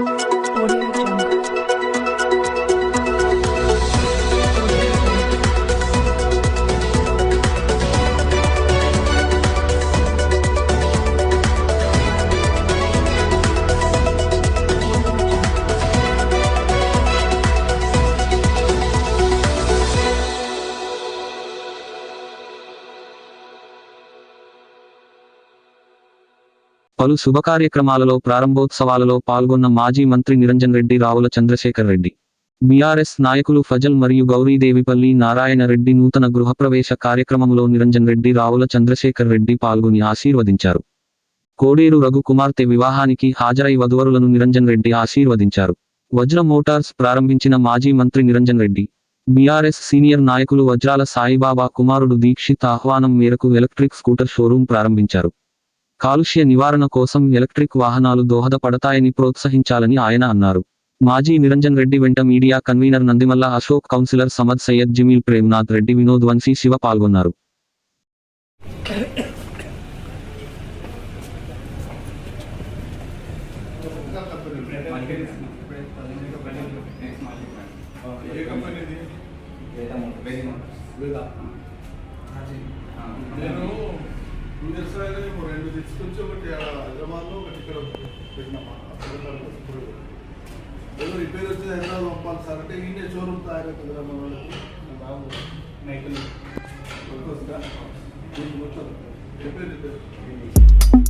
Audio Jungle. పలు శుభకార్యక్రమాలలో ప్రారంభోత్సవాలలో పాల్గొన్న మాజీ మంత్రి నిరంజన్ రెడ్డి రావుల చంద్రశేఖర్ రెడ్డి, బీఆర్ఎస్ నాయకులు ఫజల్ మరియు గౌరీదేవిపల్లి నారాయణ రెడ్డి నూతన గృహప్రవేశ కార్యక్రమంలో నిరంజన్ రెడ్డి రావుల చంద్రశేఖర్ రెడ్డి పాల్గొని ఆశీర్వదించారు. కోడేరు రఘు కుమార్తె వివాహానికి హాజరై వధువరులను నిరంజన్ రెడ్డి ఆశీర్వదించారు. వజ్ర మోటార్స్ ప్రారంభించిన మాజీ మంత్రి నిరంజన్ రెడ్డి, బీఆర్ఎస్ సీనియర్ నాయకులు వజ్రాల సాయిబాబా కుమారుడు దీక్షిత్ ఆహ్వానం మేరకు ఎలక్ట్రిక్ స్కూటర్ షోరూం ప్రారంభించారు. కాలుష్య నివారణ కోసం ఎలక్ట్రిక్ వాహనాలు దోహదపడతాయని ప్రోత్సహించాలని ఆయన అన్నారు. మాజీ నిరంజన్ రెడ్డి వెంట media convener Nandimalla Ashok, councillor Samad Syed, Jameel, Premnath Reddy, Vinod, Vamshi, Shiva పాల్గొన్నారు. రెండు తీసుకొచ్చి ఒకటి హైదరాబాద్లో ఒకటి ఇక్కడ పెట్టినామా. ఏదో రిపేర్ వచ్చి హైదరాబాద్ పంపాలి సార్ అంటే ఈయన షోరూమ్ తయారవుతుంది కదా మన వాళ్ళకి. బాబు నైకిల్ రిపేర్